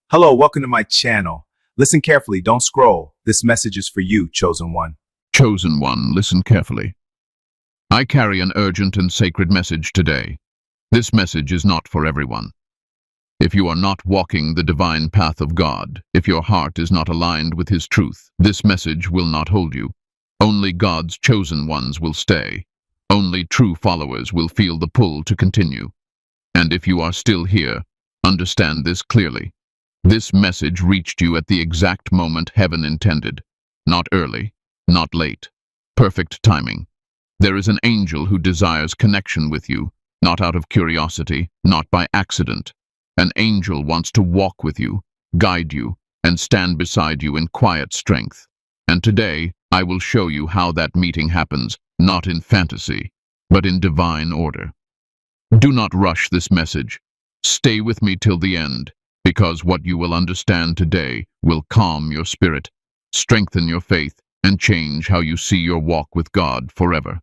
Hello, welcome to my channel. Listen carefully, don't scroll. This message is for you, chosen one. Chosen one, listen carefully. I carry an urgent and sacred message today. This message is not for everyone. If you are not walking the divine path of God, if your heart is not aligned with His truth, this message will not hold you. Only God's chosen ones will stay. Only true followers will feel the pull to continue. And if you are still here, understand this clearly. This message reached you at the exact moment heaven intended. Not early, not late. Perfect timing. There is an angel who desires connection with you, not out of curiosity, not by accident. An angel wants to walk with you, guide you, and stand beside you in quiet strength. And today, I will show you how that meeting happens, not in fantasy, but in divine order. Do not rush this message. Stay with me till the end, because what you will understand today will calm your spirit, strengthen your faith, and change how you see your walk with God forever.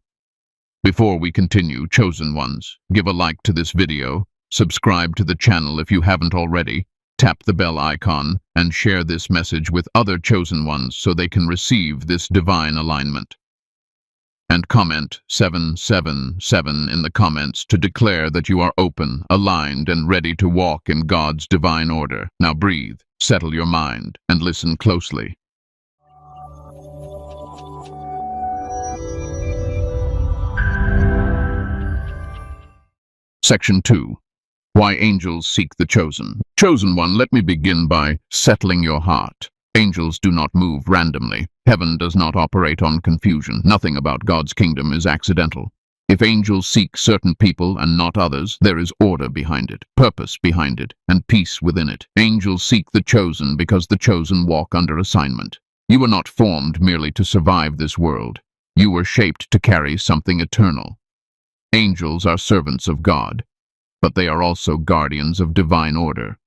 Before we continue, chosen ones, give a like to this video, subscribe to the channel if you haven't already, tap the bell icon, and share this message with other chosen ones so they can receive this divine alignment. And comment 777 in the comments to declare that you are open, aligned, and ready to walk in God's divine order. Now breathe, settle your mind, and listen closely. Section 2. Why angels seek the chosen. Chosen one, let me begin by settling your heart. Angels do not move randomly. Heaven does not operate on confusion. Nothing about God's kingdom is accidental. If angels seek certain people and not others, there is order behind it, purpose behind it, and peace within it. Angels seek the chosen because the chosen walk under assignment. You were not formed merely to survive this world. You were shaped to carry something eternal. Angels are servants of God, but they are also guardians of divine order.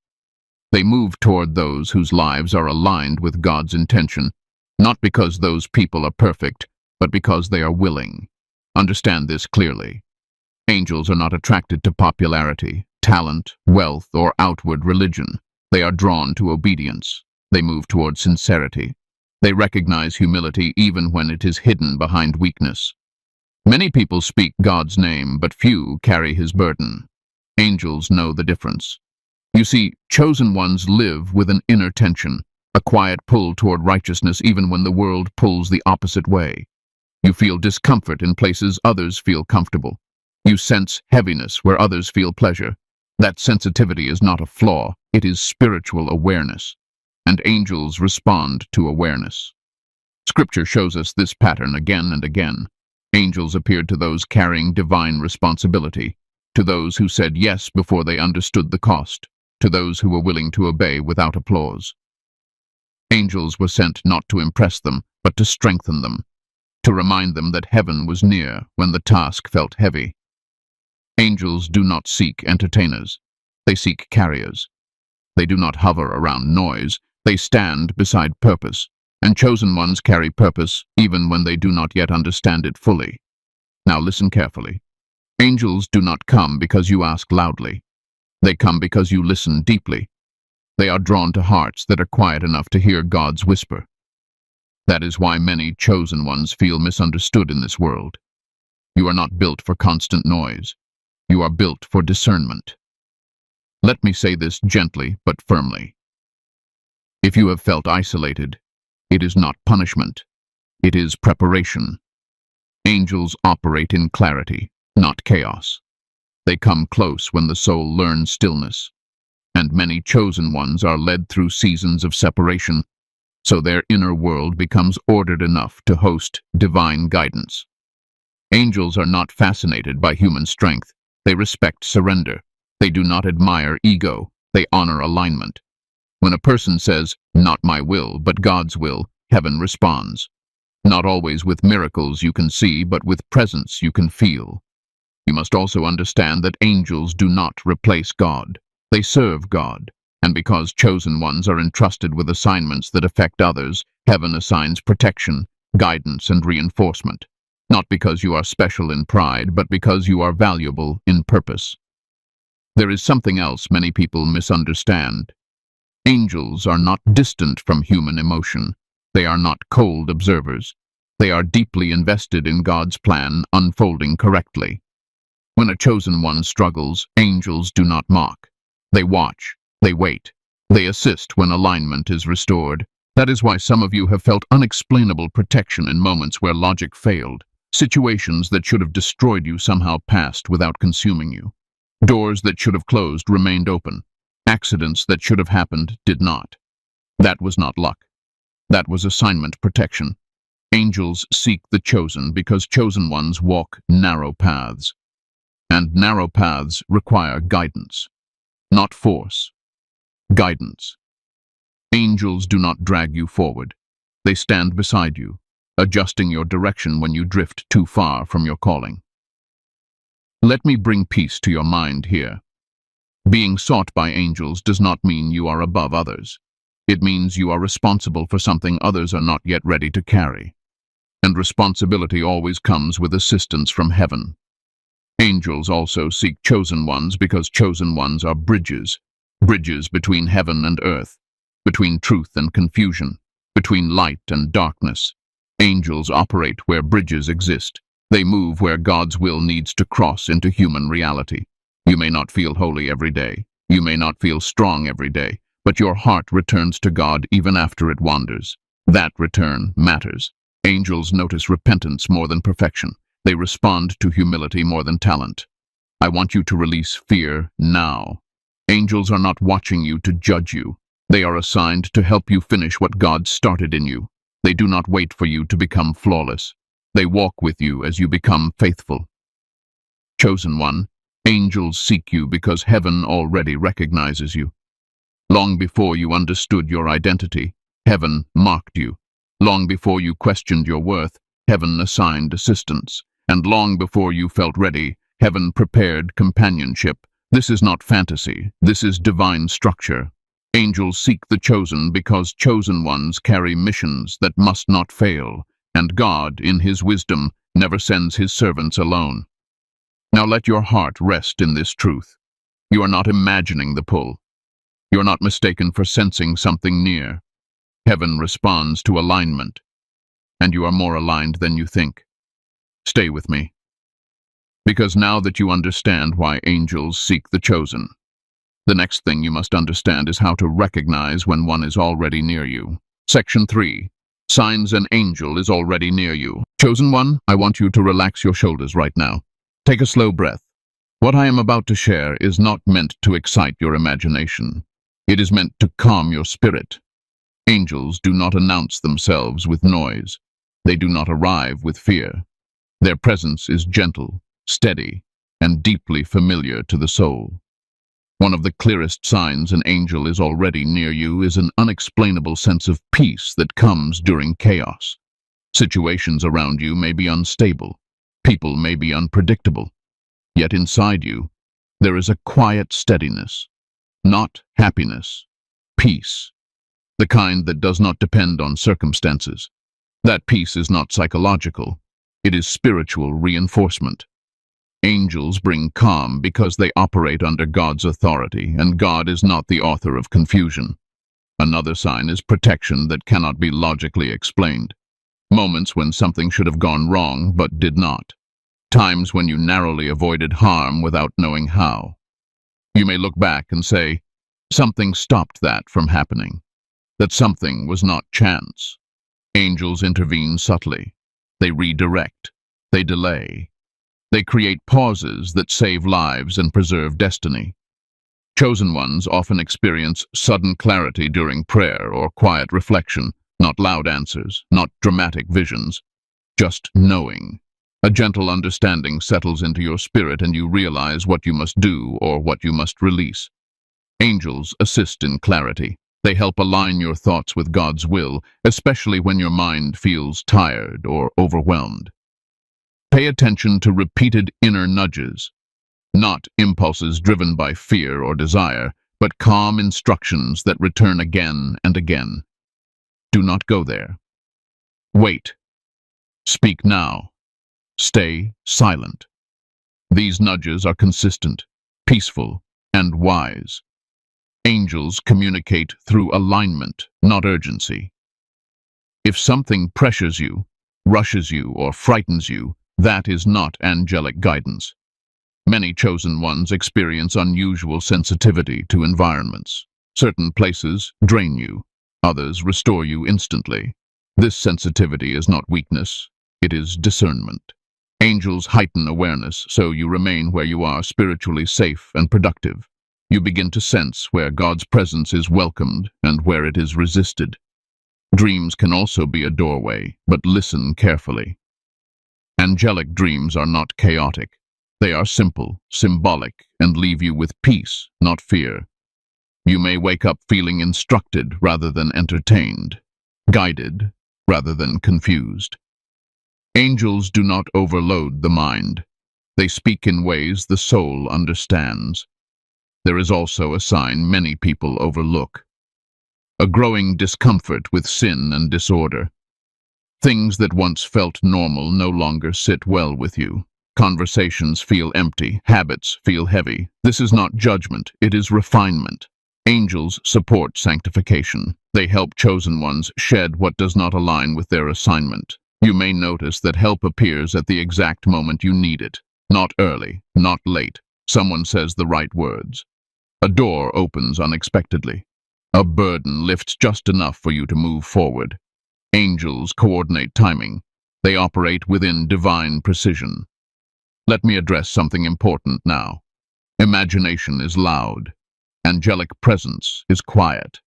They move toward those whose lives are aligned with God's intention, not because those people are perfect, but because they are willing. Understand this clearly. Angels are not attracted to popularity, talent, wealth, or outward religion. They are drawn to obedience. They move toward sincerity. They recognize humility even when it is hidden behind weakness. Many people speak God's name, but few carry His burden. Angels know the difference. You see, chosen ones live with an inner tension, a quiet pull toward righteousness even when the world pulls the opposite way. You feel discomfort in places others feel comfortable. You sense heaviness where others feel pleasure. That sensitivity is not a flaw, it is spiritual awareness. And angels respond to awareness. Scripture shows us this pattern again and again. Angels appeared to those carrying divine responsibility, to those who said yes before they understood the cost, to those who were willing to obey without applause. Angels were sent not to impress them, but to strengthen them, to remind them that heaven was near when the task felt heavy. Angels do not seek entertainers, they seek carriers. They do not hover around noise, they stand beside purpose, and chosen ones carry purpose even when they do not yet understand it fully. Now listen carefully. Angels do not come because you ask loudly. They come because you listen deeply. They are drawn to hearts that are quiet enough to hear God's whisper. That is why many chosen ones feel misunderstood in this world. You are not built for constant noise. You are built for discernment. Let me say this gently but firmly. If you have felt isolated, it is not punishment. It is preparation. Angels operate in clarity, not chaos. They come close when the soul learns stillness, and many chosen ones are led through seasons of separation, so their inner world becomes ordered enough to host divine guidance. Angels are not fascinated by human strength. They respect surrender. They do not admire ego. They honor alignment. When a person says, "Not my will, but God's will," heaven responds. Not always with miracles you can see, but with presence you can feel. You must also understand that angels do not replace God. They serve God, and because chosen ones are entrusted with assignments that affect others, heaven assigns protection, guidance, and reinforcement. Not because you are special in pride, but because you are valuable in purpose. There is something else many people misunderstand. Angels are not distant from human emotion. They are not cold observers. They are deeply invested in God's plan unfolding correctly. When a chosen one struggles, angels do not mock. They watch, they wait, they assist when alignment is restored. That is why some of you have felt unexplainable protection in moments where logic failed. Situations that should have destroyed you somehow passed without consuming you. Doors that should have closed remained open. Accidents that should have happened did not. That was not luck. That was assignment protection. Angels seek the chosen because chosen ones walk narrow paths. And narrow paths require guidance, not force. Guidance. Angels do not drag you forward. They stand beside you, adjusting your direction when you drift too far from your calling. Let me bring peace to your mind here. Being sought by angels does not mean you are above others. It means you are responsible for something others are not yet ready to carry. And responsibility always comes with assistance from heaven. Angels also seek chosen ones because chosen ones are bridges. Bridges between heaven and earth, between truth and confusion, between light and darkness. Angels operate where bridges exist. They move where God's will needs to cross into human reality. You may not feel holy every day. You may not feel strong every day, but your heart returns to God even after it wanders. That return matters. Angels notice repentance more than perfection. They respond to humility more than talent. I want you to release fear now. Angels are not watching you to judge you. They are assigned to help you finish what God started in you. They do not wait for you to become flawless. They walk with you as you become faithful. Chosen one, angels seek you because heaven already recognizes you. Long before you understood your identity, heaven marked you. Long before you questioned your worth, heaven assigned assistance. And long before you felt ready, heaven prepared companionship. This is not fantasy. This is divine structure. Angels seek the chosen because chosen ones carry missions that must not fail, and God, in His wisdom, never sends His servants alone. Now let your heart rest in this truth. You are not imagining the pull. You are not mistaken for sensing something near. Heaven responds to alignment, and you are more aligned than you think. Stay with me. Because now that you understand why angels seek the chosen, the next thing you must understand is how to recognize when one is already near you. Section 3. Signs an angel is already near you. Chosen one, I want you to relax your shoulders right now. Take a slow breath. What I am about to share is not meant to excite your imagination. It is meant to calm your spirit. Angels do not announce themselves with noise. They do not arrive with fear. Their presence is gentle, steady, and deeply familiar to the soul. One of the clearest signs an angel is already near you is an unexplainable sense of peace that comes during chaos. Situations around you may be unstable. People may be unpredictable. Yet inside you, there is a quiet steadiness. Not happiness, peace. The kind that does not depend on circumstances. That peace is not psychological. It is spiritual reinforcement. Angels bring calm because they operate under God's authority, and God is not the author of confusion. Another sign is protection that cannot be logically explained. Moments when something should have gone wrong but did not. Times when you narrowly avoided harm without knowing how. You may look back and say, something stopped that from happening. That something was not chance. Angels intervene subtly. They redirect. They delay. They create pauses that save lives and preserve destiny. Chosen ones often experience sudden clarity during prayer or quiet reflection, not loud answers, not dramatic visions, just knowing. A gentle understanding settles into your spirit and you realize what you must do or what you must release. Angels assist in clarity. They help align your thoughts with God's will, especially when your mind feels tired or overwhelmed. Pay attention to repeated inner nudges, not impulses driven by fear or desire, but calm instructions that return again and again. Do not go there. Wait. Speak now. Stay silent. These nudges are consistent, peaceful, and wise. Angels communicate through alignment, not urgency. If something pressures you, rushes you, or frightens you, that is not angelic guidance. Many chosen ones experience unusual sensitivity to environments. Certain places drain you, others restore you instantly. This sensitivity is not weakness, it is discernment. Angels heighten awareness so you remain where you are spiritually safe and productive. You begin to sense where God's presence is welcomed and where it is resisted. Dreams can also be a doorway, but listen carefully. Angelic dreams are not chaotic. They are simple, symbolic, and leave you with peace, not fear. You may wake up feeling instructed rather than entertained, guided rather than confused. Angels do not overload the mind. They speak in ways the soul understands. There is also a sign many people overlook: a growing discomfort with sin and disorder. Things that once felt normal no longer sit well with you. Conversations feel empty, habits feel heavy. This is not judgment, it is refinement. Angels support sanctification. They help chosen ones shed what does not align with their assignment. You may notice that help appears at the exact moment you need it. Not early, not late. Someone says the right words. A door opens unexpectedly. A burden lifts just enough for you to move forward. Angels coordinate timing. They operate within divine precision. Let me address something important now. Imagination is loud. Angelic presence is quiet.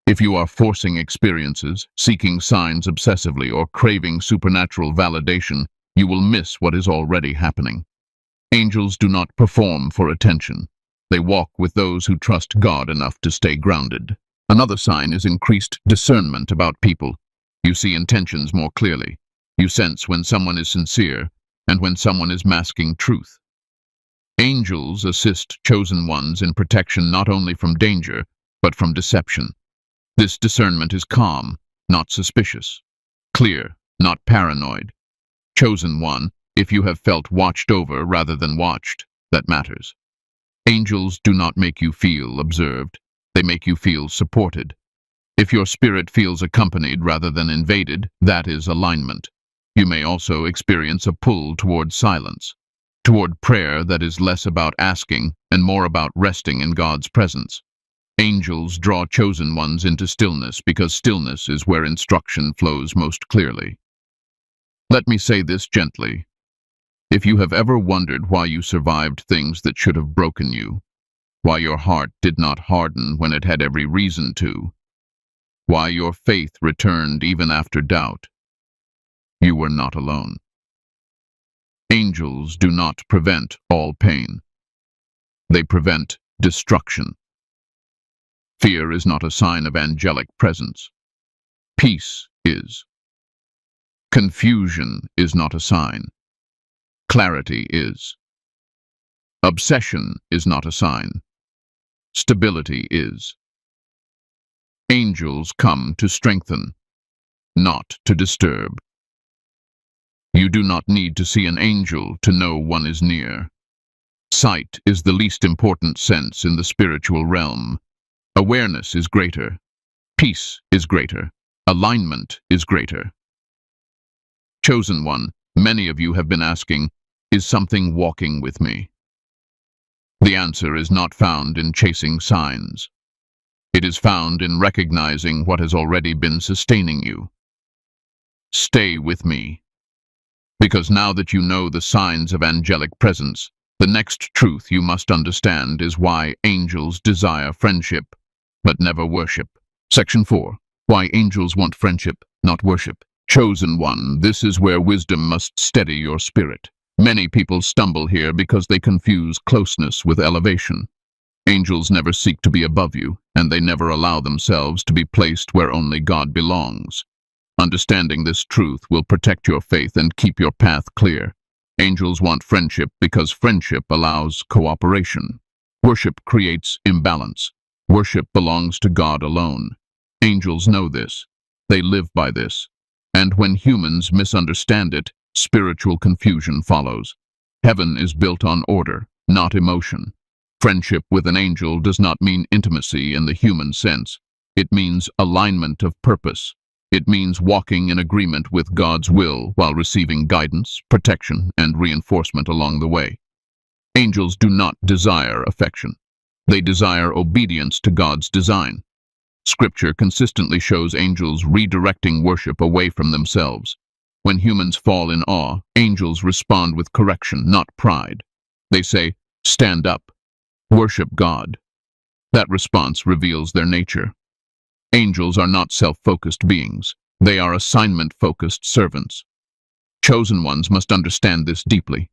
If you are forcing experiences, seeking signs obsessively, or craving supernatural validation, you will miss what is already happening. Angels do not perform for attention. They walk with those who trust God enough to stay grounded. Another sign is increased discernment about people. You see intentions more clearly. You sense when someone is sincere and when someone is masking truth. Angels assist chosen ones in protection not only from danger, but from deception. This discernment is calm, not suspicious. Clear, not paranoid. Chosen one, if you have felt watched over rather than watched, that matters. Angels do not make you feel observed. They make you feel supported. If your spirit feels accompanied rather than invaded, that is alignment. You may also experience a pull toward silence, toward prayer that is less about asking and more about resting in God's presence. Angels draw chosen ones into stillness because stillness is where instruction flows most clearly. Let me say this gently. If you have ever wondered why you survived things that should have broken you, why your heart did not harden when it had every reason to, why your faith returned even after doubt, you were not alone. Angels do not prevent all pain. They prevent destruction. Fear is not a sign of angelic presence. Peace is. Confusion is not a sign. Clarity is. Obsession is not a sign. Stability is. Angels come to strengthen, not to disturb. You do not need to see an angel to know one is near. Sight is the least important sense in the spiritual realm. Awareness is greater. Peace is greater. Alignment is greater. Chosen one, many of you have been asking, is something walking with me? The answer is not found in chasing signs. It is found in recognizing what has already been sustaining you. Stay with me. Because now that you know the signs of angelic presence, the next truth you must understand is why angels desire friendship, but never worship. Section 4. Why angels want friendship, not worship. Chosen one, this is where wisdom must steady your spirit. Many people stumble here because they confuse closeness with elevation. Angels never seek to be above you, and they never allow themselves to be placed where only God belongs. Understanding this truth will protect your faith and keep your path clear. Angels want friendship because friendship allows cooperation. Worship creates imbalance. Worship belongs to God alone. Angels know this. They live by this. And when humans misunderstand it, spiritual confusion follows. Heaven is built on order, not emotion. Friendship with an angel does not mean intimacy in the human sense. It means alignment of purpose. It means walking in agreement with God's will while receiving guidance, protection, and reinforcement along the way. Angels do not desire affection. They desire obedience to God's design. Scripture consistently shows angels redirecting worship away from themselves. When humans fall in awe, angels respond with correction, not pride. They say, "Stand up. Worship God." That response reveals their nature. Angels are not self-focused beings. They are assignment-focused servants. Chosen ones must understand this deeply.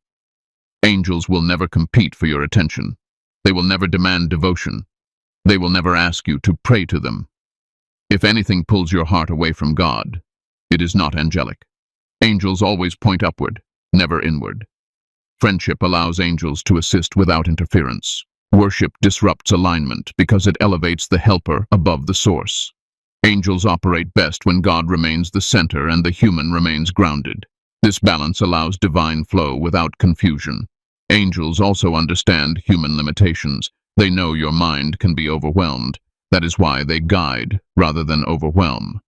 Angels will never compete for your attention. They will never demand devotion. They will never ask you to pray to them. If anything pulls your heart away from God, it is not angelic. Angels always point upward, never inward. Friendship allows angels to assist without interference. Worship disrupts alignment because it elevates the helper above the source. Angels operate best when God remains the center and the human remains grounded. This balance allows divine flow without confusion. Angels also understand human limitations. They know your mind can be overwhelmed. That is why they guide rather than overwhelm.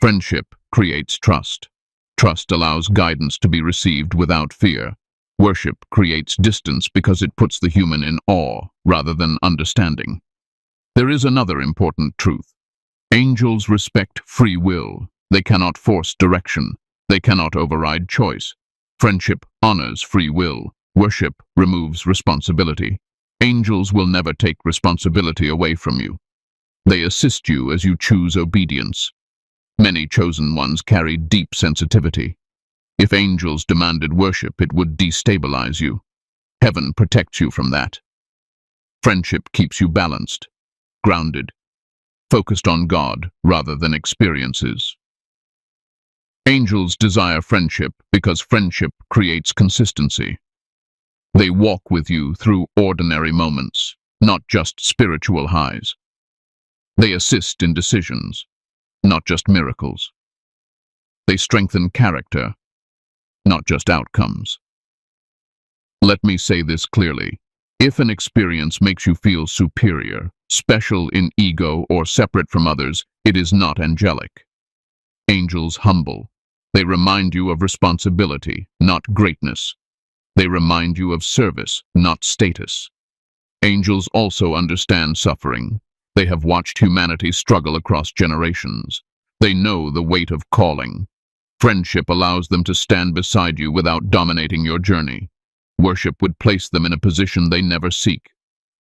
Friendship creates trust. Trust allows guidance to be received without fear. Worship creates distance because it puts the human in awe rather than understanding. There is another important truth. Angels respect free will. They cannot force direction. They cannot override choice. Friendship honors free will. Worship removes responsibility. Angels will never take responsibility away from you. They assist you as you choose obedience. Many chosen ones carry deep sensitivity. If angels demanded worship, it would destabilize you. Heaven protects you from that. Friendship keeps you balanced, grounded, focused on God rather than experiences. Angels desire friendship because friendship creates consistency. They walk with you through ordinary moments, not just spiritual highs. They assist in decisions, not just miracles. They strengthen character, not just outcomes. Let me say this clearly. If an experience makes you feel superior, special in ego, or separate from others, it is not angelic. Angels humble. They remind you of responsibility, not greatness. They remind you of service, not status. Angels also understand suffering. They have watched humanity struggle across generations. They know the weight of calling. Friendship allows them to stand beside you without dominating your journey. Worship would place them in a position they never seek.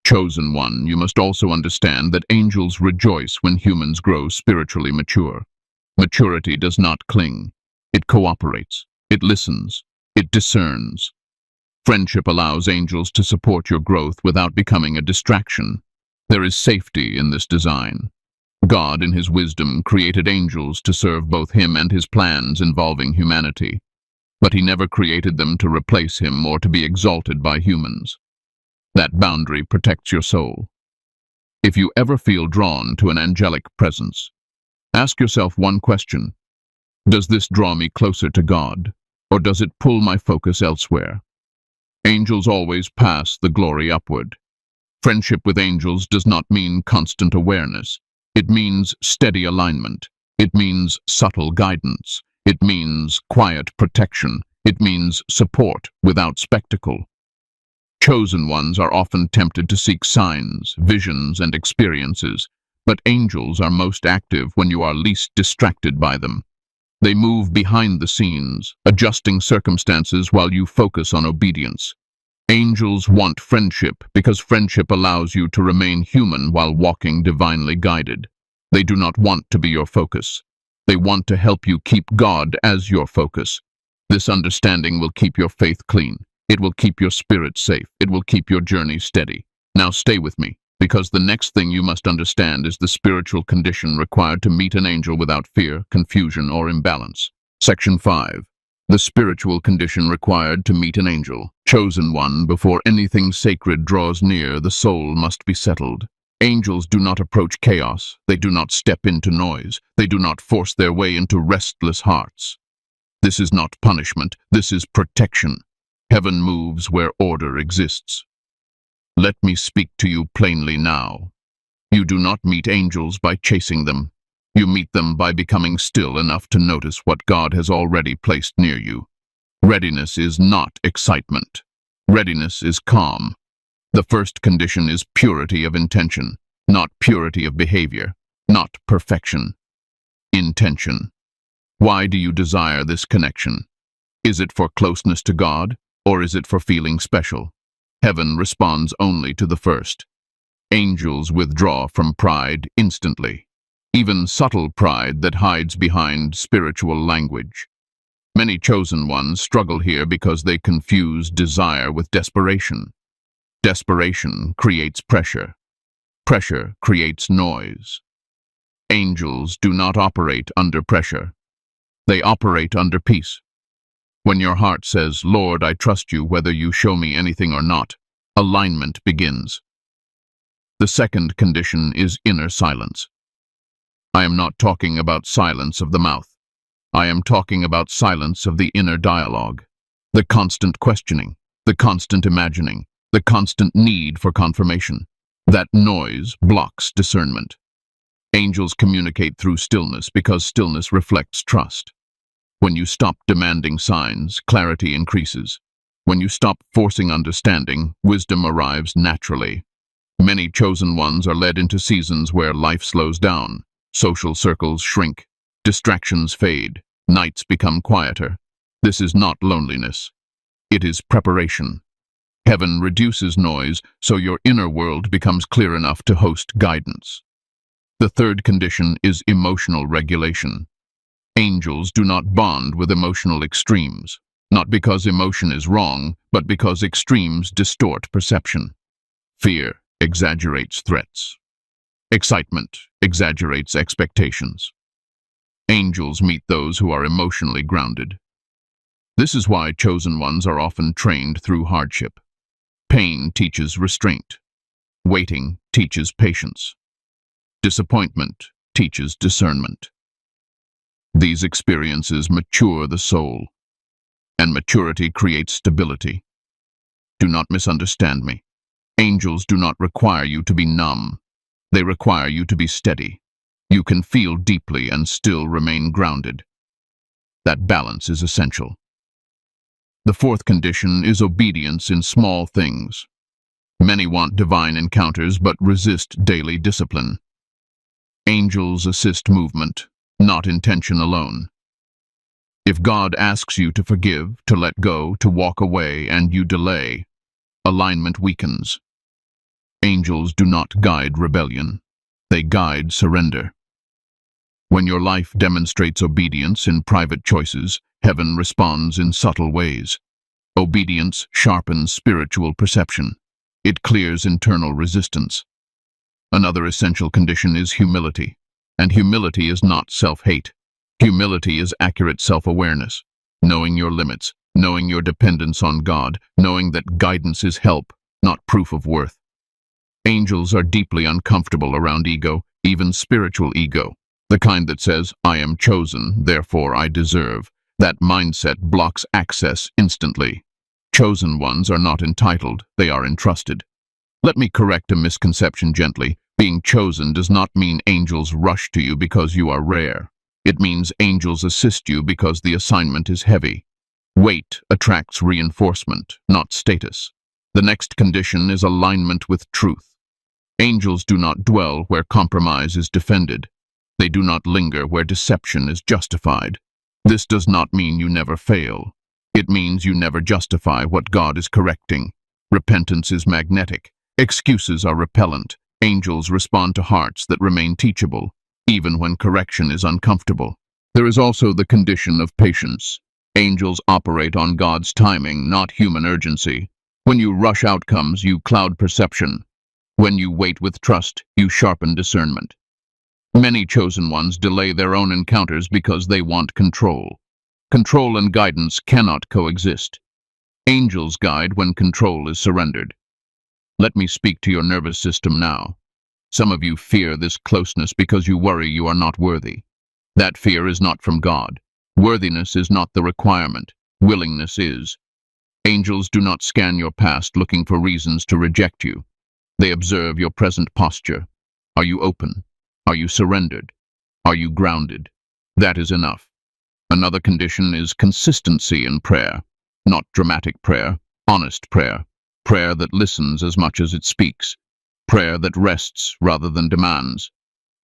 Chosen one, you must also understand that angels rejoice when humans grow spiritually mature. Maturity does not cling. It cooperates. It listens. It discerns. Friendship allows angels to support your growth without becoming a distraction. There is safety in this design. God, in his wisdom, created angels to serve both him and his plans involving humanity. But he never created them to replace him or to be exalted by humans. That boundary protects your soul. If you ever feel drawn to an angelic presence, ask yourself one question. Does this draw me closer to God, or does it pull my focus elsewhere? Angels always pass the glory upward. Friendship with angels does not mean constant awareness. It means steady alignment. It means subtle guidance. It means quiet protection. It means support without spectacle. Chosen ones are often tempted to seek signs, visions, and experiences, but angels are most active when you are least distracted by them. They move behind the scenes, adjusting circumstances while you focus on obedience. Angels want friendship because friendship allows you to remain human while walking divinely guided. They do not want to be your focus. They want to help you keep God as your focus. This understanding will keep your faith clean. It will keep your spirit safe. It will keep your journey steady. Now stay with me, because the next thing you must understand is the spiritual condition required to meet an angel without fear, confusion, or imbalance. Section 5. The spiritual condition required to meet an angel. Chosen one, before anything sacred draws near, the soul must be settled. Angels do not approach chaos. They do not step into noise. They do not force their way into restless hearts. This is not punishment. This is protection. Heaven moves where order exists. Let me speak to you plainly now. You do not meet angels by chasing them. You meet them by becoming still enough to notice what God has already placed near you. Readiness is not excitement. Readiness is calm. The first condition is purity of intention, not purity of behavior, not perfection. Intention. Why do you desire this connection? Is it for closeness to God, or is it for feeling special? Heaven responds only to the first. Angels withdraw from pride instantly, even subtle pride that hides behind spiritual language. Many chosen ones struggle here because they confuse desire with desperation. Desperation creates pressure. Pressure creates noise. Angels do not operate under pressure. They operate under peace. When your heart says, "Lord, I trust you whether you show me anything or not," alignment begins. The second condition is inner silence. I am not talking about silence of the mouth. I am talking about silence of the inner dialogue, the constant questioning, the constant imagining, the constant need for confirmation. That noise blocks discernment. Angels communicate through stillness because stillness reflects trust. When you stop demanding signs, clarity increases. When you stop forcing understanding, wisdom arrives naturally. Many chosen ones are led into seasons where life slows down, social circles shrink, distractions fade, nights become quieter. This is not loneliness. It is preparation. Heaven reduces noise so your inner world becomes clear enough to host guidance. The third condition is emotional regulation. Angels do not bond with emotional extremes, not because emotion is wrong, but because extremes distort perception. Fear exaggerates threats. Excitement exaggerates expectations. Angels meet those who are emotionally grounded. This is why chosen ones are often trained through hardship. Pain teaches restraint. Waiting teaches patience. Disappointment teaches discernment. These experiences mature the soul, and maturity creates stability. Do not misunderstand me. Angels do not require you to be numb. They require you to be steady. You can feel deeply and still remain grounded. That balance is essential. The fourth condition is obedience in small things. Many want divine encounters but resist daily discipline. Angels assist movement, not intention alone. If God asks you to forgive, to let go, to walk away, and you delay, alignment weakens. Angels do not guide rebellion. They guide surrender. When your life demonstrates obedience in private choices, heaven responds in subtle ways. Obedience sharpens spiritual perception. It clears internal resistance. Another essential condition is humility. And humility is not self-hate. Humility is accurate self-awareness, knowing your limits, knowing your dependence on God, knowing that guidance is help, not proof of worth. Angels are deeply uncomfortable around ego, even spiritual ego, the kind that says, "I am chosen, therefore I deserve." That mindset blocks access instantly. Chosen ones are not entitled, they are entrusted. Let me correct a misconception gently. Being chosen does not mean angels rush to you because you are rare. It means angels assist you because the assignment is heavy. Weight attracts reinforcement, not status. The next condition is alignment with truth. Angels do not dwell where compromise is defended. They do not linger where deception is justified. This does not mean you never fail. It means you never justify what God is correcting. Repentance is magnetic. Excuses are repellent. Angels respond to hearts that remain teachable, even when correction is uncomfortable. There is also the condition of patience. Angels operate on God's timing, not human urgency. When you rush outcomes, you cloud perception. When you wait with trust, you sharpen discernment. Many chosen ones delay their own encounters because they want control. Control and guidance cannot coexist. Angels guide when control is surrendered. Let me speak to your nervous system now. Some of you fear this closeness because you worry you are not worthy. That fear is not from God. Worthiness is not the requirement. Willingness is. Angels do not scan your past looking for reasons to reject you. They observe your present posture. Are you open? Are you surrendered? Are you grounded? That is enough. Another condition is consistency in prayer. Not dramatic prayer, honest prayer. Prayer that listens as much as it speaks. Prayer that rests rather than demands.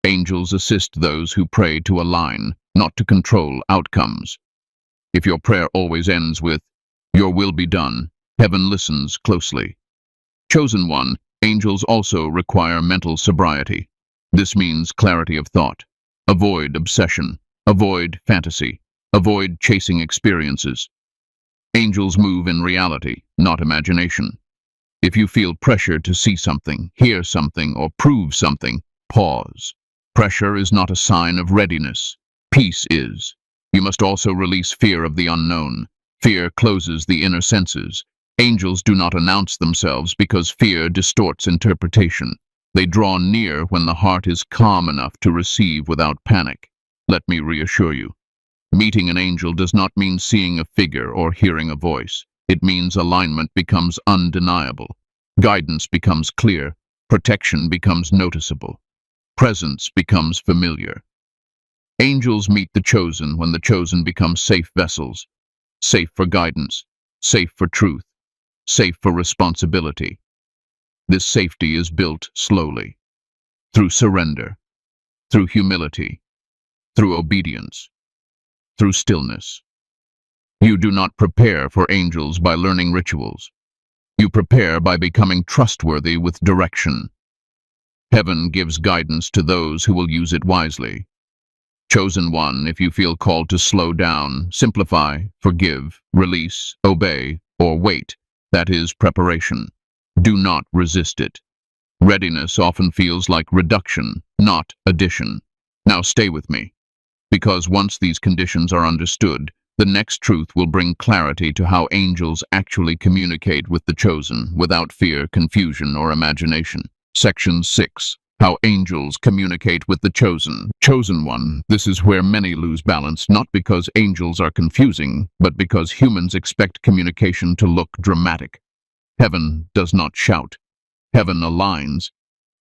Angels assist those who pray to align, not to control outcomes. If your prayer always ends with, "Your will be done," heaven listens closely. Chosen one, angels also require mental sobriety. This means clarity of thought. Avoid obsession. Avoid fantasy. Avoid chasing experiences. Angels move in reality, not imagination. If you feel pressure to see something, hear something, or prove something, pause. Pressure is not a sign of readiness. Peace is. You must also release fear of the unknown. Fear closes the inner senses. Angels do not announce themselves because fear distorts interpretation. They draw near when the heart is calm enough to receive without panic. Let me reassure you. Meeting an angel does not mean seeing a figure or hearing a voice. It means alignment becomes undeniable. Guidance becomes clear. Protection becomes noticeable. Presence becomes familiar. Angels meet the chosen when the chosen become safe vessels. Safe for guidance. Safe for truth. Safe for responsibility. This safety is built slowly. Through surrender. Through humility. Through obedience. Through stillness. You do not prepare for angels by learning rituals. You prepare by becoming trustworthy with direction. Heaven gives guidance to those who will use it wisely. Chosen one, if you feel called to slow down, simplify, forgive, release, obey, or wait, that is preparation. Do not resist it. Readiness often feels like reduction, not addition. Now stay with me. Because once these conditions are understood, the next truth will bring clarity to how angels actually communicate with the chosen without fear, confusion, or imagination. Section 6. How angels communicate with the chosen. Chosen one, this is where many lose balance, not because angels are confusing, but because humans expect communication to look dramatic. Heaven does not shout. Heaven aligns.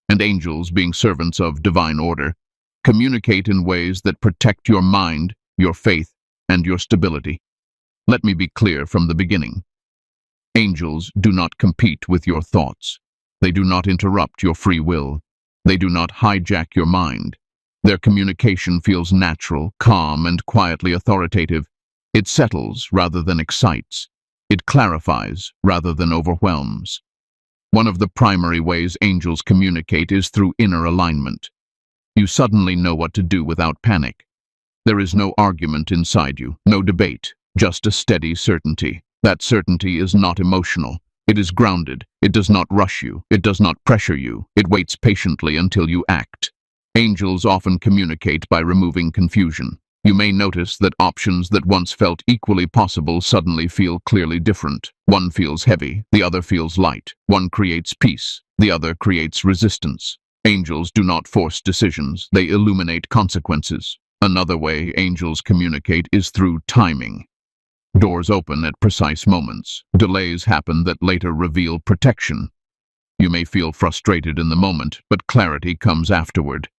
And angels, being servants of divine order, communicate in ways that protect your mind, your faith, and your stability. Let me be clear from the beginning. Angels do not compete with your thoughts. They do not interrupt your free will. They do not hijack your mind. Their communication feels natural, calm, and quietly authoritative. It settles rather than excites. It clarifies rather than overwhelms. One of the primary ways angels communicate is through inner alignment. You suddenly know what to do without panic. There is no argument inside you, no debate, just a steady certainty. That certainty is not emotional. It is grounded. It does not rush you. It does not pressure you. It waits patiently until you act. Angels often communicate by removing confusion. You may notice that options that once felt equally possible suddenly feel clearly different. One feels heavy, the other feels light. One creates peace, the other creates resistance. Angels do not force decisions. They illuminate consequences. Another way angels communicate is through timing. Doors open at precise moments. Delays happen that later reveal protection. You may feel frustrated in the moment, but clarity comes afterward.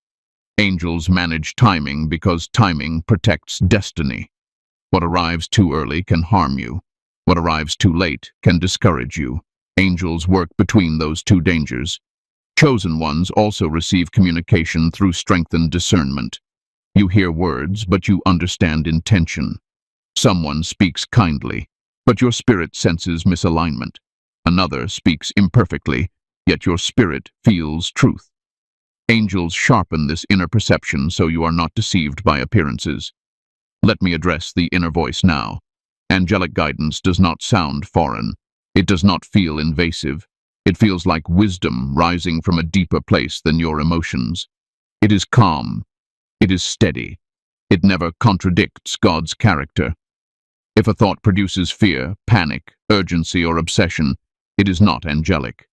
Angels manage timing because timing protects destiny. What arrives too early can harm you. What arrives too late can discourage you. Angels work between those two dangers. Chosen ones also receive communication through strengthened discernment. You hear words, but you understand intention. Someone speaks kindly, but your spirit senses misalignment. Another speaks imperfectly, yet your spirit feels truth. Angels sharpen this inner perception so you are not deceived by appearances. Let me address the inner voice now. Angelic guidance does not sound foreign. It does not feel invasive. It feels like wisdom rising from a deeper place than your emotions. It is calm. It is steady. It never contradicts God's character. If a thought produces fear, panic, urgency, or obsession, it is not angelic.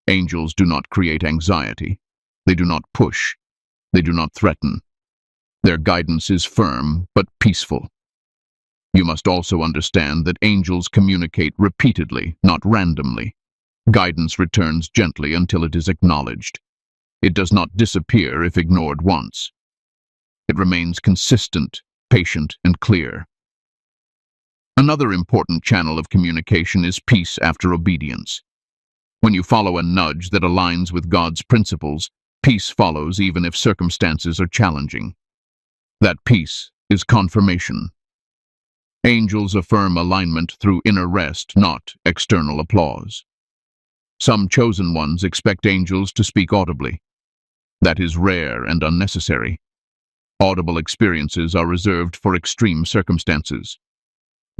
Angels do not create anxiety. They do not push. They do not threaten. Their guidance is firm but peaceful. You must also understand that angels communicate repeatedly, not randomly. Guidance returns gently until it is acknowledged. It does not disappear if ignored once. It remains consistent, patient, and clear. Another important channel of communication is peace after obedience. When you follow a nudge that aligns with God's principles, peace follows even if circumstances are challenging. That peace is confirmation. Angels affirm alignment through inner rest, not external applause. Some chosen ones expect angels to speak audibly. That is rare and unnecessary. Audible experiences are reserved for extreme circumstances.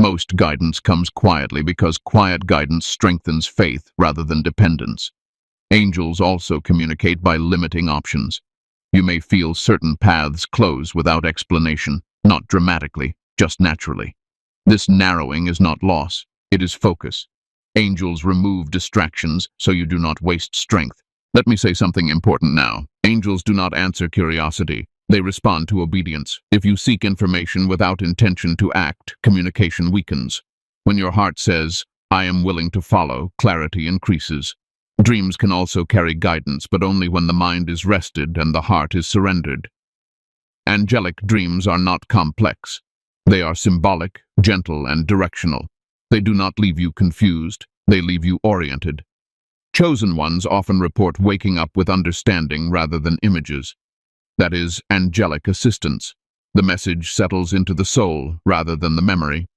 Most guidance comes quietly because quiet guidance strengthens faith rather than dependence. Angels also communicate by limiting options. You may feel certain paths close without explanation, not dramatically, just naturally. This narrowing is not loss, it is focus. Angels remove distractions so you do not waste strength. Let me say something important now. Angels do not answer curiosity. They respond to obedience. If you seek information without intention to act, communication weakens. When your heart says, "I am willing to follow," clarity increases. Dreams can also carry guidance, but only when the mind is rested and the heart is surrendered. Angelic dreams are not complex. They are symbolic, gentle, and directional. They do not leave you confused. They leave you oriented. Chosen ones often report waking up with understanding rather than images. That is, angelic assistance. The message settles into the soul rather than the memory.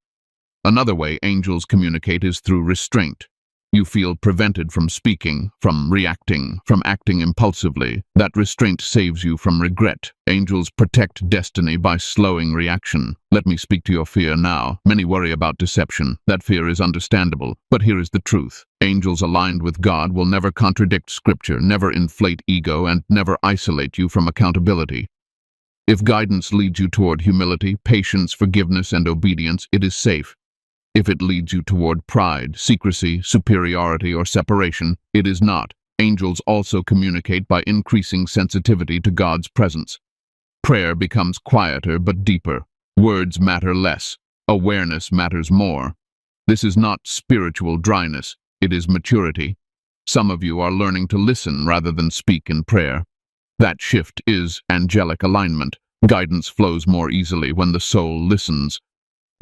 Another way angels communicate is through restraint. You feel prevented from speaking, from reacting, from acting impulsively. That restraint saves you from regret. Angels protect destiny by slowing reaction. Let me speak to your fear now. Many worry about deception. That fear is understandable, but here is the truth. Angels aligned with God will never contradict Scripture, never inflate ego, and never isolate you from accountability. If guidance leads you toward humility, patience, forgiveness, and obedience, it is safe. If it leads you toward pride, secrecy, superiority, or separation, it is not. Angels also communicate by increasing sensitivity to God's presence. Prayer becomes quieter but deeper. Words matter less. Awareness matters more. This is not spiritual dryness. It is maturity. Some of you are learning to listen rather than speak in prayer. That shift is angelic alignment. Guidance flows more easily when the soul listens.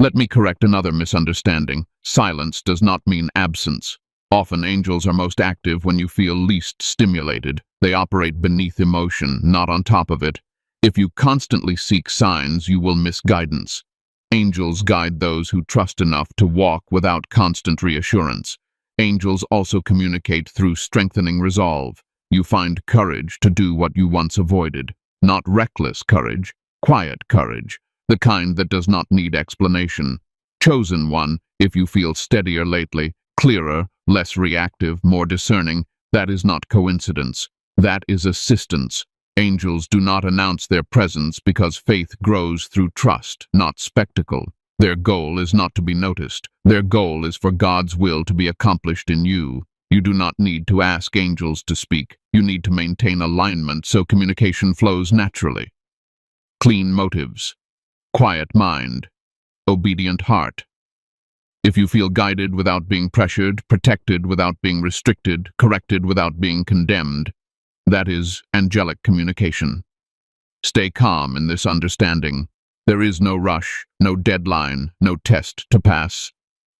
Let me correct another misunderstanding. Silence does not mean absence. Often angels are most active when you feel least stimulated. They operate beneath emotion, not on top of it. If you constantly seek signs, you will miss guidance. Angels guide those who trust enough to walk without constant reassurance. Angels also communicate through strengthening resolve. You find courage to do what you once avoided. Not reckless courage, quiet courage. The kind that does not need explanation. Chosen one, if you feel steadier lately, clearer, less reactive, more discerning, that is not coincidence. That is assistance. Angels do not announce their presence because faith grows through trust, not spectacle. Their goal is not to be noticed. Their goal is for God's will to be accomplished in you. You do not need to ask angels to speak. You need to maintain alignment so communication flows naturally. Clean motives. Quiet mind, obedient heart. If you feel guided without being pressured, protected without being restricted, corrected without being condemned, that is angelic communication. Stay calm in this understanding. There is no rush, no deadline, no test to pass.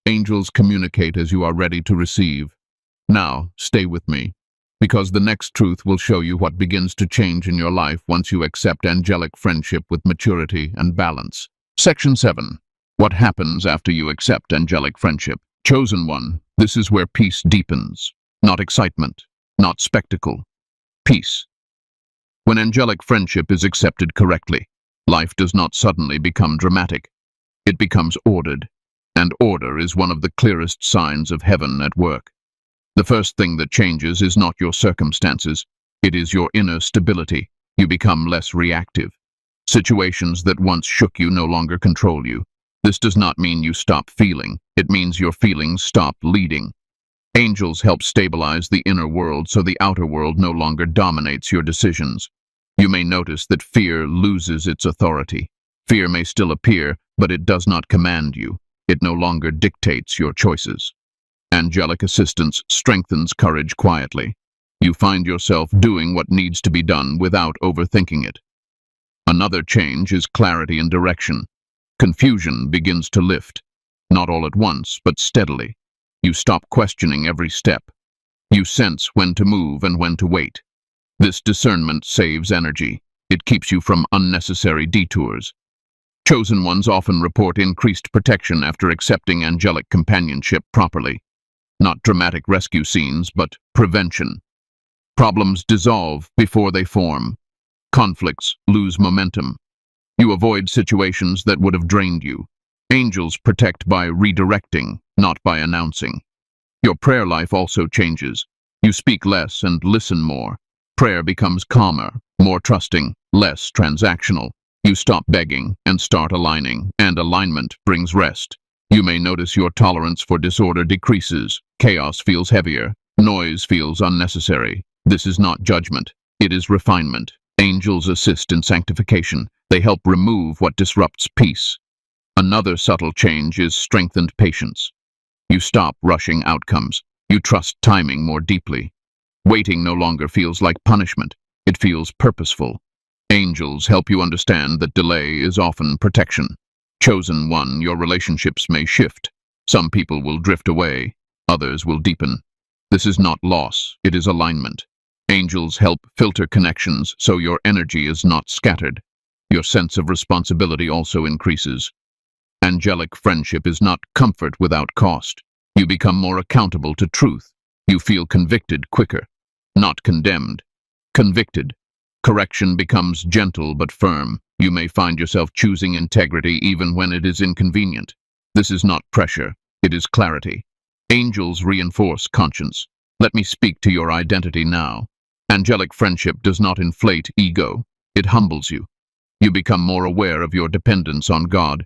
Angels communicate as you are ready to receive. Now, stay with me, because the next truth will show you what begins to change in your life once you accept angelic friendship with maturity and balance. Section 7. What happens after you accept angelic friendship? Chosen one, this is where peace deepens. Not excitement, not spectacle. Peace. When angelic friendship is accepted correctly, life does not suddenly become dramatic. It becomes ordered, and order is one of the clearest signs of heaven at work. The first thing that changes is not your circumstances. It is your inner stability. You become less reactive. Situations that once shook you no longer control you. This does not mean you stop feeling. It means your feelings stop leading. Angels help stabilize the inner world so the outer world no longer dominates your decisions. You may notice that fear loses its authority. Fear may still appear, but it does not command you. It no longer dictates your choices. Angelic assistance strengthens courage quietly. You find yourself doing what needs to be done without overthinking it. Another change is clarity and direction. Confusion begins to lift, not all at once, but steadily. You stop questioning every step. You sense when to move and when to wait. This discernment saves energy. It keeps you from unnecessary detours. Chosen ones often report increased protection after accepting angelic companionship properly. Not dramatic rescue scenes, but prevention. Problems dissolve before they form. Conflicts lose momentum. You avoid situations that would have drained you. Angels protect by redirecting, not by announcing. Your prayer life also changes. You speak less and listen more. Prayer becomes calmer, more trusting, less transactional. You stop begging and start aligning, and alignment brings rest. You may notice your tolerance for disorder decreases. Chaos feels heavier. Noise feels unnecessary. This is not judgment. It is refinement. Angels assist in sanctification. They help remove what disrupts peace. Another subtle change is strengthened patience. You stop rushing outcomes. You trust timing more deeply. Waiting no longer feels like punishment. It feels purposeful. Angels help you understand that delay is often protection. Chosen one, your relationships may shift. Some people will drift away. Others will deepen. This is not loss. It is alignment. Angels help filter connections so your energy is not scattered. Your sense of responsibility also increases. Angelic friendship is not comfort without cost. You become more accountable to truth. You feel convicted quicker, not condemned. Convicted. Correction becomes gentle but firm. You may find yourself choosing integrity even when it is inconvenient. This is not pressure. It is clarity. Angels reinforce conscience. Let me speak to your identity now. Angelic friendship does not inflate ego. It humbles you. You become more aware of your dependence on God,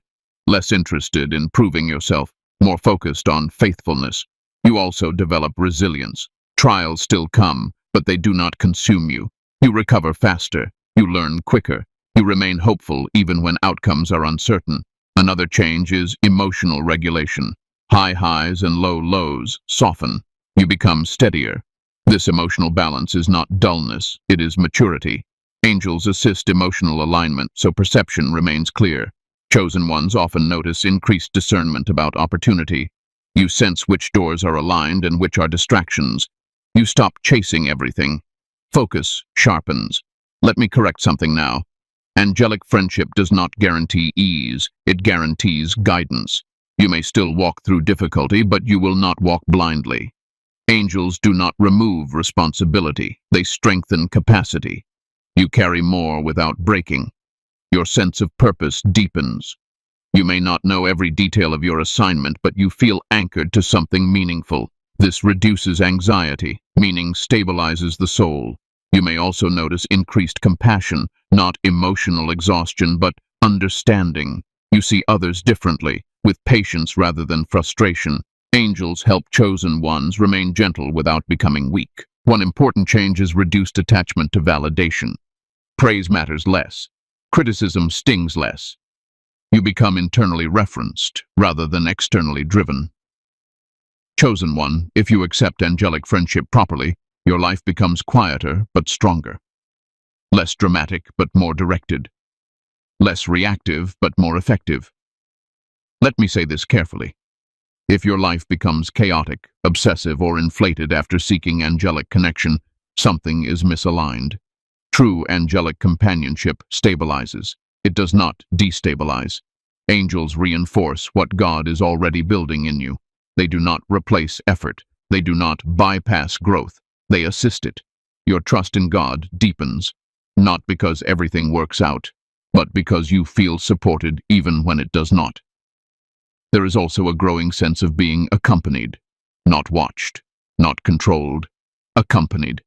less interested in proving yourself, more focused on faithfulness. You also develop resilience. Trials still come, but they do not consume you. You recover faster. You learn quicker. You remain hopeful even when outcomes are uncertain. Another change is emotional regulation. High highs and low lows soften. You become steadier. This emotional balance is not dullness, it is maturity. Angels assist emotional alignment so perception remains clear. Chosen ones often notice increased discernment about opportunity. You sense which doors are aligned and which are distractions. You stop chasing everything. Focus sharpens. Let me correct something now. Angelic friendship does not guarantee ease, it guarantees guidance. You may still walk through difficulty, but you will not walk blindly. Angels do not remove responsibility, they strengthen capacity. You carry more without breaking. Your sense of purpose deepens. You may not know every detail of your assignment, but you feel anchored to something meaningful. This reduces anxiety, meaning stabilizes the soul. You may also notice increased compassion, not emotional exhaustion, but understanding. You see others differently, with patience rather than frustration. Angels help chosen ones remain gentle without becoming weak. One important change is reduced attachment to validation. Praise matters less. Criticism stings less. You become internally referenced rather than externally driven. Chosen one, if you accept angelic friendship properly, your life becomes quieter but stronger. Less dramatic but more directed. Less reactive but more effective. Let me say this carefully. If your life becomes chaotic, obsessive, or inflated after seeking angelic connection, something is misaligned. True angelic companionship stabilizes. It does not destabilize. Angels reinforce what God is already building in you. They do not replace effort. They do not bypass growth. They assist it. Your trust in God deepens, not because everything works out, but because you feel supported even when it does not. There is also a growing sense of being accompanied, not watched, not controlled, accompanied.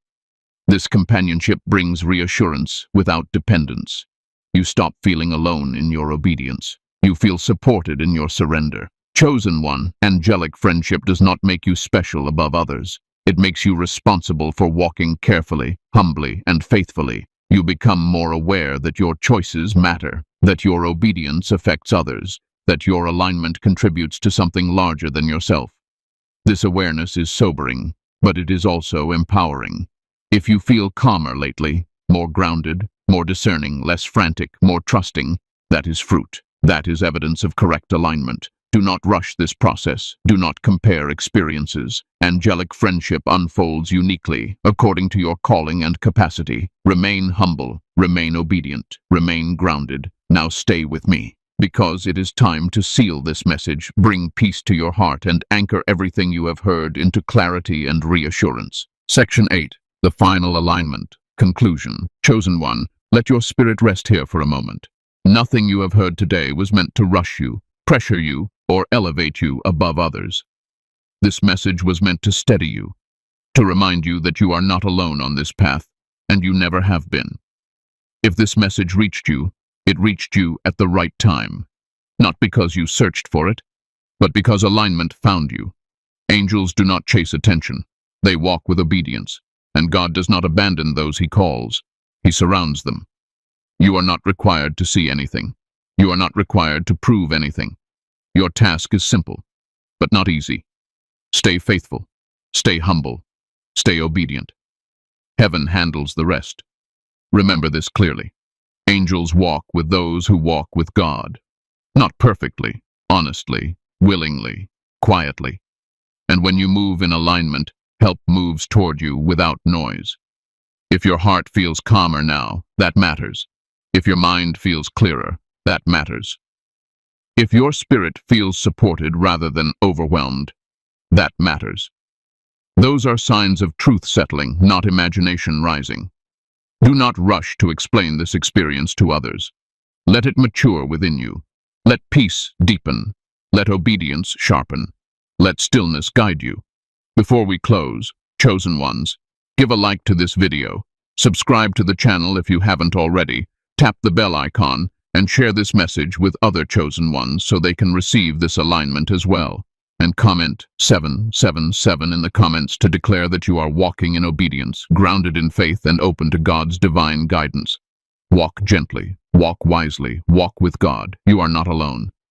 This companionship brings reassurance without dependence. You stop feeling alone in your obedience. You feel supported in your surrender. Chosen one, angelic friendship does not make you special above others. It makes you responsible for walking carefully, humbly, and faithfully. You become more aware that your choices matter, that your obedience affects others, that your alignment contributes to something larger than yourself. This awareness is sobering, but it is also empowering. If you feel calmer lately, more grounded, more discerning, less frantic, more trusting, that is fruit. That is evidence of correct alignment. Do not rush this process. Do not compare experiences. Angelic friendship unfolds uniquely, according to your calling and capacity. Remain humble, remain obedient, remain grounded. Now stay with me, because it is time to seal this message, bring peace to your heart, and anchor everything you have heard into clarity and reassurance. Section 8. The final alignment. Conclusion. Chosen one, let your spirit rest here for a moment. Nothing you have heard today was meant to rush you, pressure you, or elevate you above others. This message was meant to steady you, to remind you that you are not alone on this path, and you never have been. If this message reached you, it reached you at the right time, not because you searched for it, but because alignment found you. Angels do not chase attention. They walk with obedience, and God does not abandon those He calls. He surrounds them. You are not required to see anything. You are not required to prove anything. Your task is simple, but not easy. Stay faithful, stay humble, stay obedient. Heaven handles the rest. Remember this clearly. Angels walk with those who walk with God. Not perfectly, honestly, willingly, quietly. And when you move in alignment, help moves toward you without noise. If your heart feels calmer now, that matters. If your mind feels clearer, that matters. If your spirit feels supported rather than overwhelmed, that matters. Those are signs of truth settling, not imagination rising. Do not rush to explain this experience to others. Let it mature within you. Let peace deepen. Let obedience sharpen. Let stillness guide you. Before we close, chosen ones, give a like to this video, subscribe to the channel if you haven't already, tap the bell icon, and share this message with other chosen ones so they can receive this alignment as well. And comment 777 in the comments to declare that you are walking in obedience, grounded in faith, and open to God's divine guidance. Walk gently, walk wisely, walk with God. You are not alone.